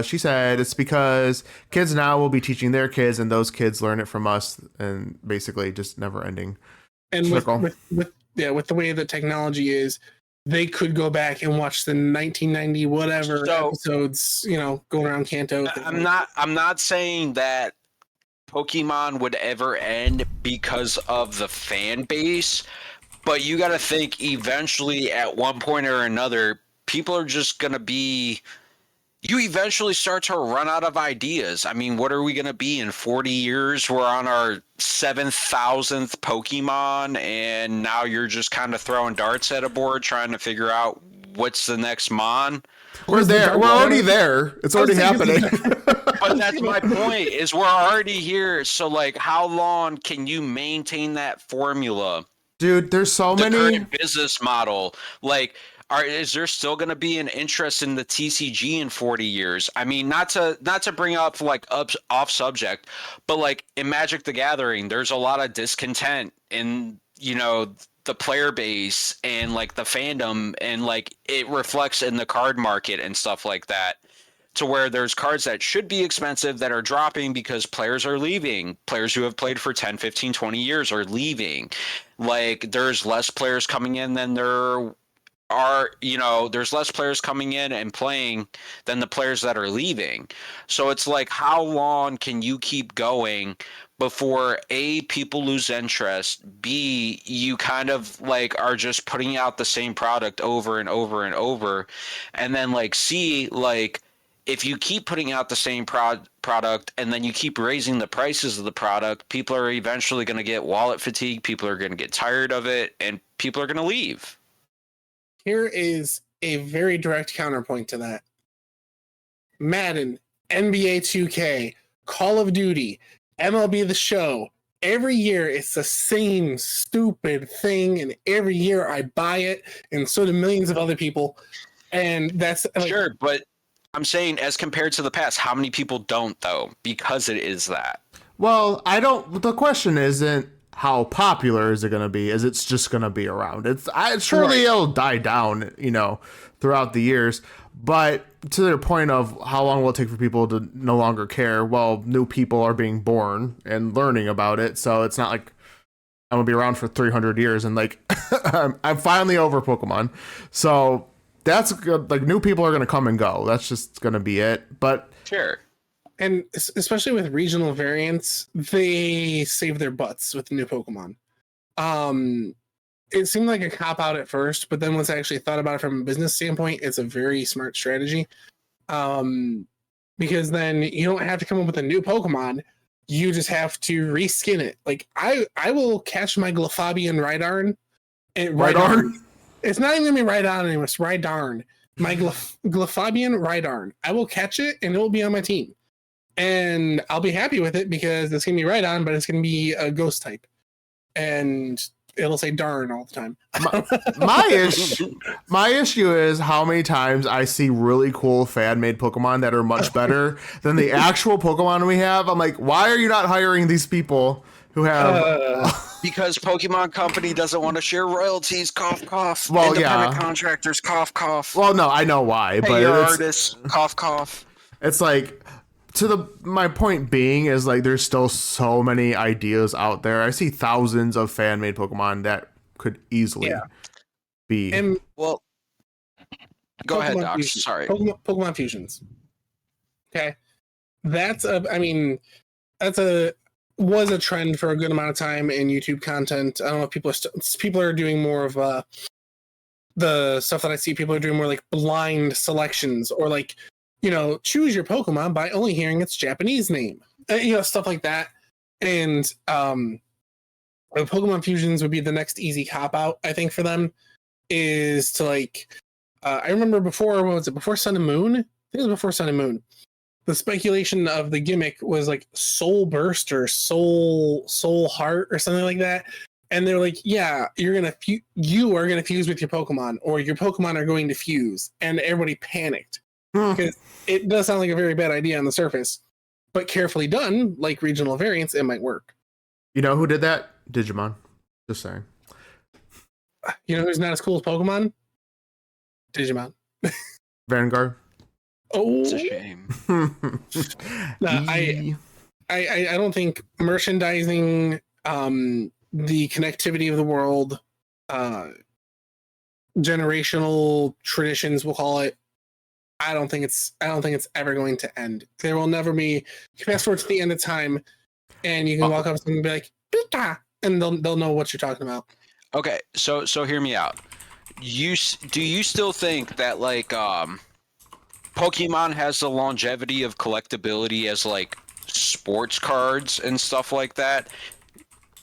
she said it's because kids now will be teaching their kids, and those kids learn it from us, and basically just never ending. And with the way that technology is, they could go back and watch the 1990 whatever episodes, going around Kanto. I'm not saying that Pokemon would ever end because of the fan base, but you got to think eventually at one point or another, people are just going to be. You eventually start to run out of ideas. I mean, what are we going to be in 40 years? We're on our 7,000th Pokemon, and now you're just kind of throwing darts at a board trying to figure out what's the next Mon. We're there. We're already there. It's already happening. But that's my point, is we're already here. So, like, how long can you maintain that formula? Dude, there's so many. The current business model. Like, is there still going to be an interest in the TCG in 40 years? I mean, not to bring up like off subject, but like in Magic the Gathering, there's a lot of discontent in, the player base and like the fandom, and like it reflects in the card market and stuff like that, to where there's cards that should be expensive that are dropping because players are leaving. Players who have played for 10, 15, 20 years are leaving. Like, there's less players coming in than there are, there's less players coming in and playing than the players that are leaving. So it's like, how long can you keep going before A, people lose interest, B, you kind of like are just putting out the same product over and over and over, and then like C, like if you keep putting out the same product and then you keep raising the prices of the product, people are eventually going to get wallet fatigue, people are going to get tired of it, and people are going to leave. Here is a very direct counterpoint to that. Madden, NBA 2K, Call of Duty, MLB The Show. Every year it's the same stupid thing, and every year I buy it, and so do millions of other people. And that's like, sure, but I'm saying as compared to the past, how many people don't though? Because it is that. Well, the question isn't how popular is it going to be, is it's just going to be around. Surely it'll die down, throughout the years. But to their point of how long will it take for people to no longer care? Well, new people are being born and learning about it. So it's not like I'm going to be around for 300 years and like, I'm finally over Pokemon. So that's good. Like, new people are going to come and go. That's just going to be it. But sure. And especially with regional variants, they save their butts with the new Pokemon. It seemed like a cop-out at first, but then once I actually thought about it from a business standpoint, it's a very smart strategy. Because then you don't have to come up with a new Pokemon. You just have to reskin it. Like, I will catch my Glafabian Rhydarn. Rhydarn? It's not even going to be Rhydon anymore. It's Rhydarn. My Glafabian Rhydarn. I will catch it, and it will be on my team. and I'll be happy with it because it's gonna be right on, but it's gonna be a ghost type, and it'll say darn all the time. My issue is how many times I see really cool fan-made Pokemon that are much better than the actual Pokemon we have. I'm like, why are you not hiring these people who have... Because Pokemon Company doesn't want to share royalties, cough, cough. Well, Independent yeah. contractors, cough, cough. Well, no, I know why, Hey, but your it's... artists, cough, cough. It's like... My point being is like there's still so many ideas out there. I see thousands of fan-made Pokemon that could easily be. And well, go Pokemon ahead, Doc. Fusions. Sorry. Pokemon Fusions. Okay, was a trend for a good amount of time in YouTube content. I don't know if people are doing more of the stuff that I see. People are doing more like blind selections or like, choose your Pokemon by only hearing its Japanese name, stuff like that. And Pokemon Fusions would be the next easy cop out, I think, for them, is to like, I remember before, what was it, before Sun and Moon? I think it was before Sun and Moon. The speculation of the gimmick was like Soul Burst or Soul Heart or something like that. And they're like, yeah, you are gonna fuse with your Pokemon, or your Pokemon are going to fuse. And everybody panicked. Because it does sound like a very bad idea on the surface, but carefully done, like regional variants, it might work. You know who did that? Digimon. Just saying. You know who's not as cool as Pokemon? Digimon. Vanguard. Oh, It's a shame. I don't think merchandising, the connectivity of the world, generational traditions, we'll call it. I don't think it's ever going to end. There will never be. You fast forward to the end of time, and you can walk up to someone and be like, Pika! And they'll know what you're talking about. Okay, so hear me out. Do you still think that like Pokemon has the longevity of collectability as like sports cards and stuff like that?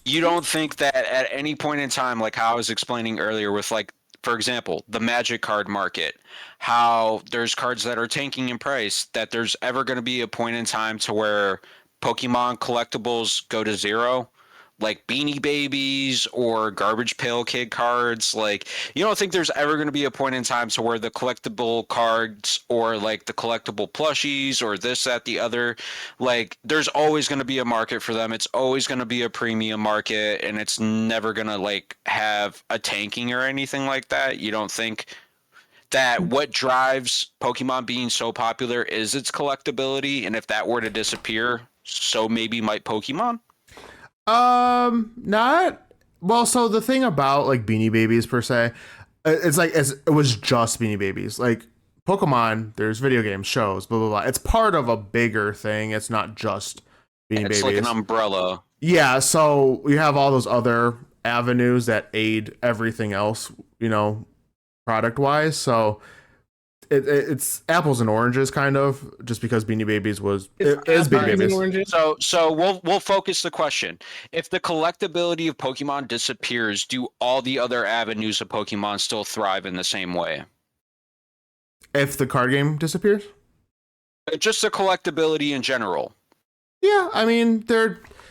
You don't think that at any point in time, like how I was explaining earlier with like, for example, the Magic card market, how there's cards that are tanking in price, that there's ever going to be a point in time to where Pokemon collectibles go to zero? Like Beanie Babies or Garbage Pail Kid cards? Like, you don't think there's ever going to be a point in time to where the collectible cards or like the collectible plushies or this, that, the other, like there's always going to be a market for them. It's always going to be a premium market, and it's never going to like have a tanking or anything like that? You don't think that what drives Pokemon being so popular is its collectability, and if that were to disappear, so maybe might Pokemon? Not well. So the thing about like Beanie Babies per se, it's like it was just Beanie Babies. Like Pokemon, there's video games, shows, blah blah blah. It's part of a bigger thing. It's not just Beanie Babies. It's like an umbrella. Yeah. So we have all those other avenues that aid everything else, product wise. So it's apples and oranges kind of, just because Beanie Babies is Beanie Babies. So we'll focus the question. If the collectability of Pokemon disappears, do all the other avenues of Pokemon still thrive in the same way? If the card game disappears? Just the collectability in general. Yeah, I mean,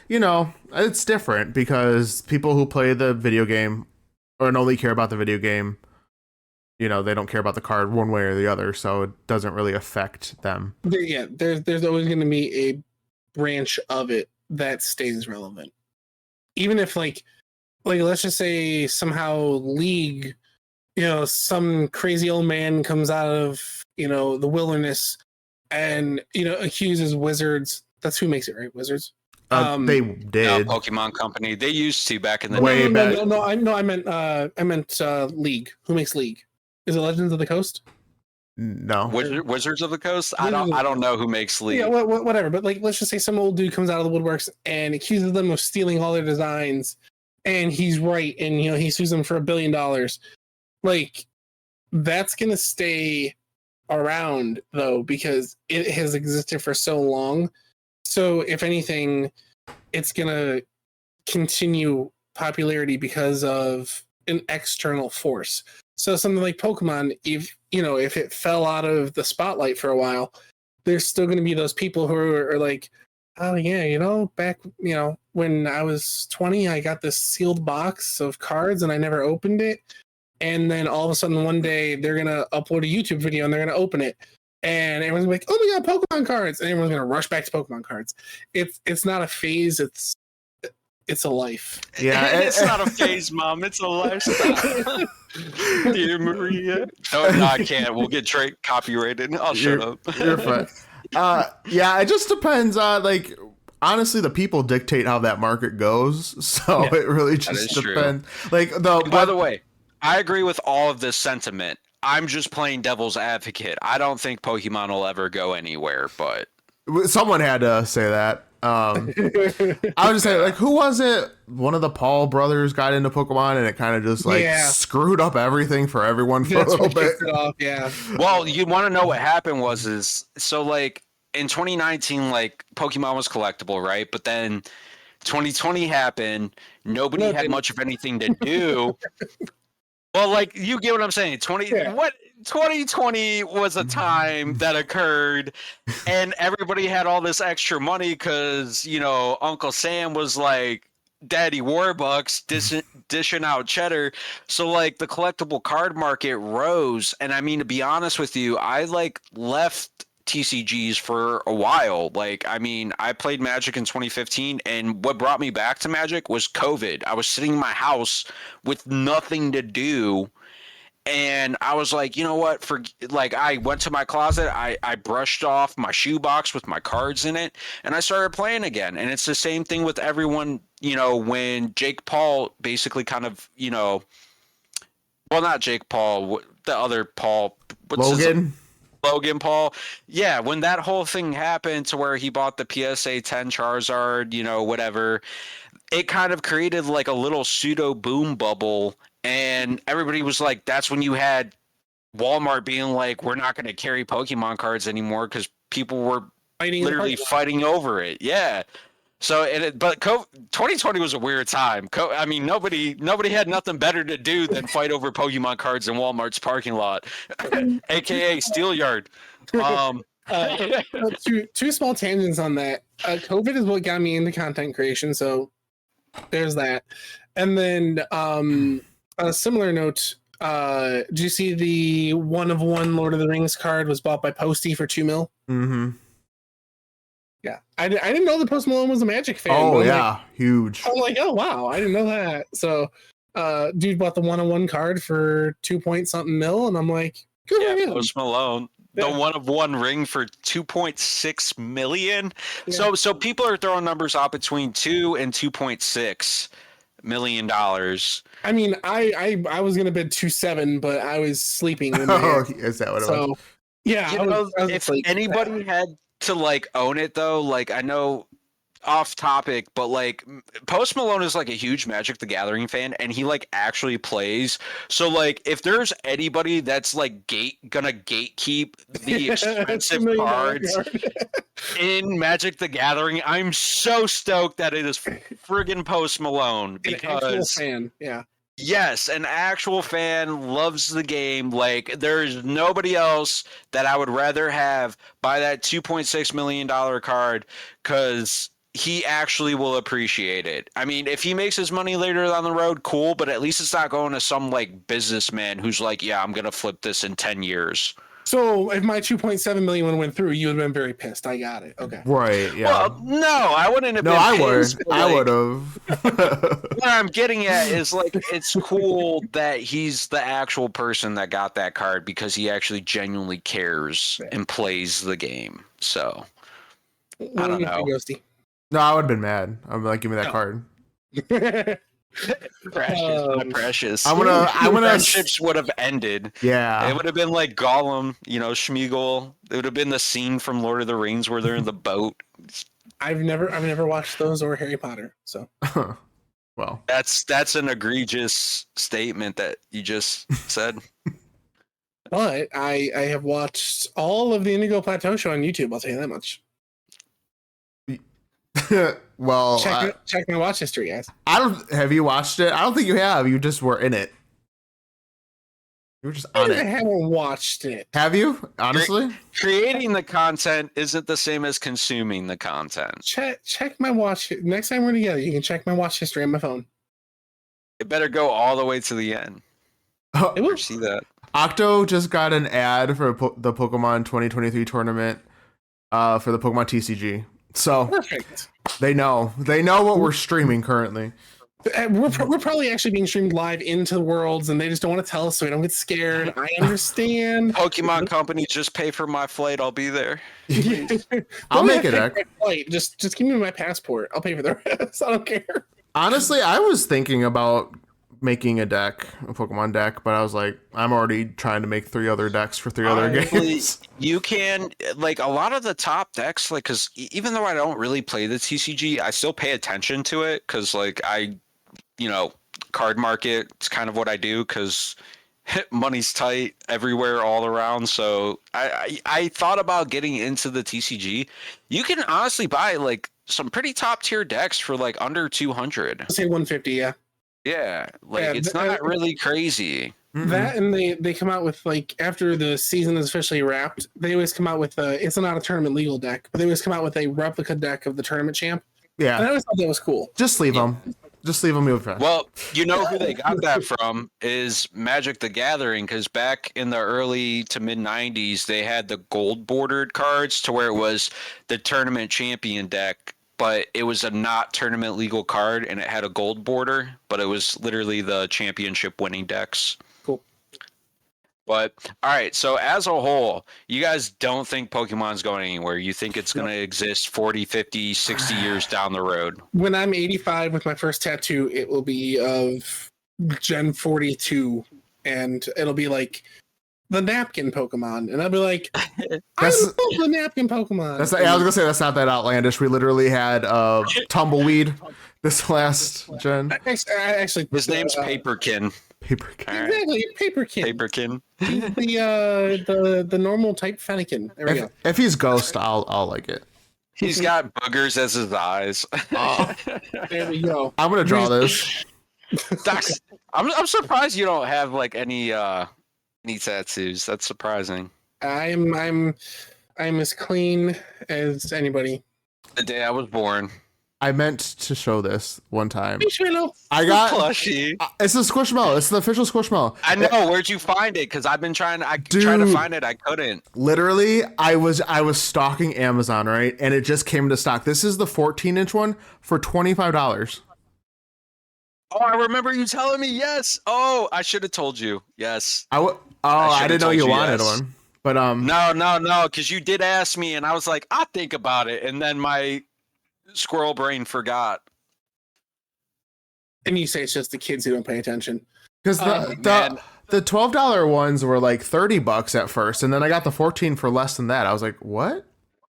it's different because people who play the video game or only care about the video game, they don't care about the card one way or the other, so it doesn't really affect them. There's always going to be a branch of it that stays relevant. Even if like let's just say somehow League, some crazy old man comes out of, the wilderness and, accuses Wizards. That's who makes it, right? Wizards. They did. No, Pokemon Company. They used to back in the way day. back. I meant League. Who makes League? Is it Legends of the Coast? No. Wizards of the Coast? I don't know who makes League. Yeah, whatever. But let's just say some old dude comes out of the woodworks and accuses them of stealing all their designs, and he's right, and he sues them for $1 billion. Like, that's gonna stay around though, because it has existed for so long. So if anything, it's gonna continue popularity because of an external force. So something like Pokemon, if it fell out of the spotlight for a while, there's still going to be those people who are like, oh yeah, back, when I was 20, I got this sealed box of cards and I never opened it. And then all of a sudden one day they're going to upload a YouTube video and they're going to open it. And everyone's like, oh my God, Pokemon cards. And everyone's going to rush back to Pokemon cards. It's not a phase. It's a life. Yeah, it's not a phase, Mom. It's a lifestyle. Dear Maria. No, I can't. We'll get copyrighted. I'll shut up. You're fine. Yeah, it just depends on honestly, the people dictate how that market goes. So it really just depends. True. By the way, I agree with all of this sentiment. I'm just playing devil's advocate. I don't think Pokemon will ever go anywhere, but someone had to say that. I was just saying, who was it? One of the Paul brothers got into Pokemon, and it kind of just screwed up everything for everyone for a little bit. Yeah. Well, you want to know what happened is in 2019, Pokemon was collectible, right? But then 2020 happened. Nobody had much of anything to do. Well, you get what I'm saying. 2020 was a time that occurred, and everybody had all this extra money because Uncle Sam was like Daddy Warbucks dishing out cheddar. So the collectible card market rose, and I mean, to be honest with you, I left TCGs for a while. I played Magic in 2015, and what brought me back to Magic was COVID. I was sitting in my house with nothing to do, and I was like, you know what? I went to my closet, I brushed off my shoebox with my cards in it, and I started playing again. And it's the same thing with everyone, when Jake Paul basically kind of, well, not Jake Paul, the other Paul. Logan Paul. Yeah, when that whole thing happened to where he bought the PSA 10 Charizard, whatever, it kind of created a little pseudo boom bubble, and everybody was like, that's when you had Walmart being like, we're not going to carry Pokemon cards anymore because people were literally fighting over it. Yeah. So, but 2020 was a weird time. I mean, nobody had nothing better to do than fight over Pokemon cards in Walmart's parking lot, aka Steelyard. Two small tangents on that. COVID is what got me into content creation, so there's that. And then on a similar note, do you see the 1 of 1 Lord of the Rings card was bought by Posty for $2 million? Mm-hmm. Yeah, I didn't know that Post Malone was a Magic fan. Oh yeah, huge. I'm like, oh wow, I didn't know that. So, dude bought the 1 of 1 card for 2-point-something mil, and I'm like, good for him. Post Malone, the 1 of 1 ring for 2.6 million. Yeah. So people are throwing numbers out between $2 and $2.6 million. I mean, I was gonna bid 2.7, but I was sleeping. Is that what it was? Yeah, if anybody had to own it though, I know off topic, but Post Malone is a huge Magic the Gathering fan, and he actually plays. So if there's anybody that's gonna gatekeep the expensive cards in Magic the Gathering, I'm so stoked that it is friggin' Post Malone, because an actual fan, yeah. Yes, an actual fan, loves the game. There's nobody else that I would rather have buy that $2.6 million card, because he actually will appreciate it. I mean, if he makes his money later down the road, cool, but at least it's not going to some businessman who's yeah, I'm going to flip this in 10 years. So if my 2.7 million would have went through, you would have been very pissed. I got it. Okay. Right. Yeah. Well, no, I wouldn't have. No, I would. I would have. What I'm getting at is it's cool that he's the actual person that got that card, because he actually genuinely cares and plays the game. So I don't know. Ghosty? No, I would have been mad. I'm give me that card. Precious. I'm gonna friendships would have ended. Yeah. It would have been like Gollum, Schmeagol. It would have been the scene from Lord of the Rings where they're in the boat. I've never watched those or Harry Potter, so well. That's an egregious statement that you just said. But I have watched all of the Indigo Plateau Show on YouTube, I'll tell you that much. Well, check my watch history, guys. Have you watched it? I don't think you have. You just were in it. You were just on I it. haven't watched it. Have you? Honestly? Creating the content isn't the same as consuming the content. Check my watch. Next time we're together, you can check my watch history on my phone. It better go all the way to the end. It will. See that? Octo just got an ad for the Pokemon 2023 tournament for the Pokemon TCG. So Perfect. they know what we're streaming currently. We're probably actually being streamed live into the worlds, and they just don't want to tell us so we don't get scared. I understand. Pokemon company, just pay for my flight. I'll be there. I'll make it, Ek. Just give me my passport. I'll pay for the rest. I don't care. Honestly, I was thinking about making a Pokemon deck, but I was like, I'm already trying to make 3 other decks for 3 other games. You can, like, a lot of the top decks, like, because even though I don't really play the TCG, I still pay attention to it because, like, card market, it's kind of what I do because money's tight everywhere all around. So I thought about getting into the TCG. You can honestly buy, like, some pretty top tier decks for, like, under 200. I'll say 150, yeah. Yeah, like it's not really crazy. That and they come out with, like, after the season is officially wrapped, they always come out with it's not a tournament legal deck, but they always come out with a replica deck of the tournament champ. Yeah, and I always thought that was cool. Just leave them. Just leave them move fast. Well, you know who they got that from is Magic the Gathering, because back in the early to mid 90s, they had the gold bordered cards to where it was the tournament champion deck. But it was a not tournament legal card, and it had a gold border, but it was literally the championship winning decks. Cool. But, all right, so as a whole, you guys don't think Pokemon's going anywhere. You think it's going to exist 40, 50, 60 years down the road. When I'm 85 with my first tattoo, it will be of Gen 42, and it'll be like the napkin Pokemon, and I'll be like, I love the napkin Pokemon. I was gonna say that's not that outlandish. We literally had Tumbleweed this last gen. Actually, His name's Paperkin. Paperkin. Exactly, Paperkin. Paperkin. The normal type Fennekin. There we go. If he's Ghost, I'll like it. He's got boogers as his eyes. Oh. There we go. I'm gonna draw this. I'm surprised you don't have like any tattoos. That's surprising. I'm as clean as anybody. The day I was born. I meant to show this one time. I got plushie. It's a Squishmallow. It's the official Squishmallow. I know. Where'd you find it? Because I've been trying to find it. I couldn't. Literally, I was stalking Amazon, right? And it just came into stock. This is the 14-inch one for $25. Oh, I remember you telling me. Yes. Oh, I should have told you. Yes. I didn't know you wanted one. But No. Because you did ask me, and I was like, I'll think about it, and then my squirrel brain forgot. And you say it's just the kids who don't pay attention. Because the $12 ones were like $30 at first, and then I got the 14 for less than that. I was like, what?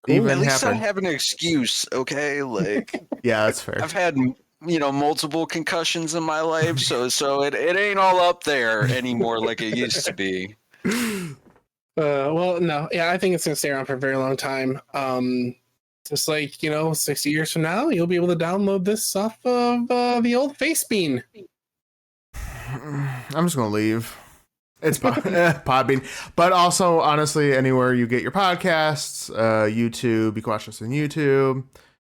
Even at least happened? I have an excuse, okay? Like, yeah, that's fair. I've had multiple concussions in my life, so it ain't all up there anymore like it used to be. Well, no, yeah, I think it's gonna stay around for a very long time. Just like 60 years from now, you'll be able to download this off of the old Face Bean. I'm just gonna leave. It's Podbean, but also honestly, anywhere you get your podcasts, YouTube, you can watch us on YouTube.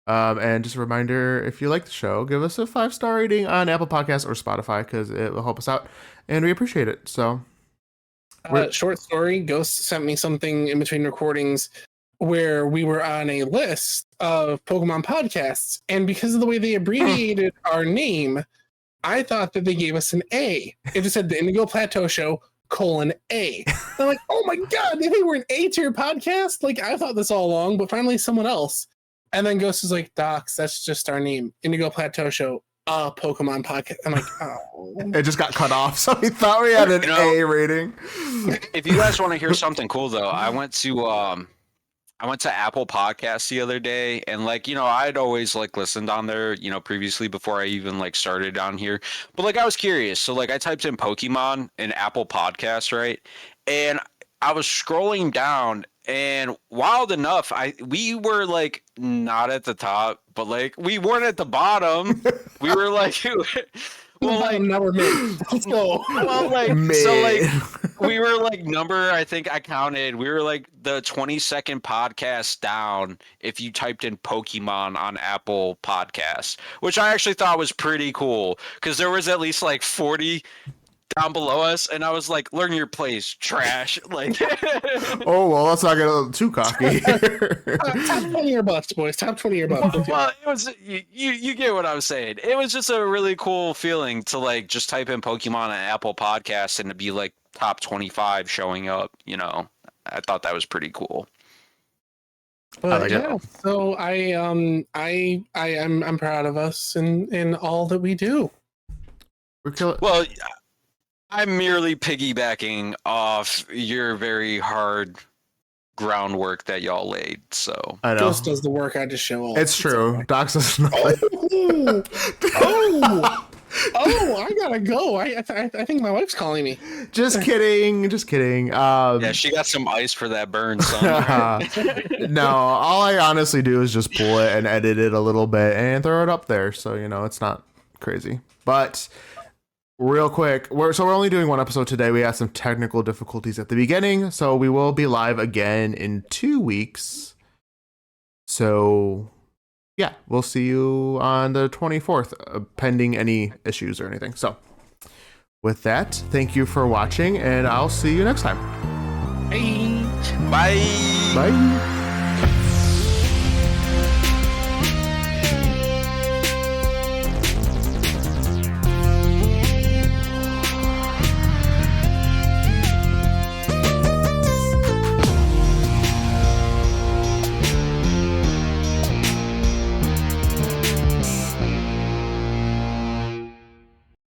And just a reminder, if you like the show, give us a 5-star rating on Apple Podcasts or Spotify because it will help us out, and we appreciate it. So, short story: Ghost sent me something in between recordings where we were on a list of Pokemon podcasts, and because of the way they abbreviated our name, I thought that they gave us an A. It just said the Indigo Plateau Show : A. I'm like, oh my god, they think we're an A-tier podcast? Like, I thought this all along, but finally someone else. And then Ghost is like, Docs, that's just our name. Indigo Plateau Show, a Pokemon podcast. I'm like, oh. It just got cut off, so we thought we had an A rating. If you guys want to hear something cool, though, I went to Apple Podcasts the other day, and I'd always listened on there, previously before I even started on here. But I was curious, so I typed in Pokemon in Apple Podcasts, right? And I was scrolling down, and wild enough, we were not at the top, but we weren't at the bottom. We were Well, like, now we're mid. Let's go. well, like, Mid. so like we were like I think I counted. We were like the 22nd podcast down if you typed in Pokemon on Apple Podcasts, which I actually thought was pretty cool because there was at least like 40 down below us, and I was like, "Learn your place, trash!" Like, Oh well, let's not get too cocky. Top 20 your butts, boys. Top 20 your butts. well, it was you get what I was saying. It was just a really cool feeling to like just type in Pokemon on Apple Podcasts and to be like top 25 showing up. You know, I thought that was pretty cool. But like yeah, so I'm proud of us in all that we do. We're killing. Well, I'm merely piggybacking off your very hard groundwork that y'all laid. So I know. Ghost does the work. I just show all. It's true. Docs does nothing. I gotta go. I think my wife's calling me. Just kidding. Just kidding. yeah, she got some ice for that burn, son. No, all I honestly do is just pull it and edit it a little bit and throw it up there. So, you know, it's not crazy. But real quick, we're only doing one episode today. We had some technical difficulties at the beginning, so we will be live again in 2 weeks. So, yeah, we'll see you on the 24th, pending any issues or anything. So, with that, thank you for watching, and I'll see you next time. Hey. Bye. Bye.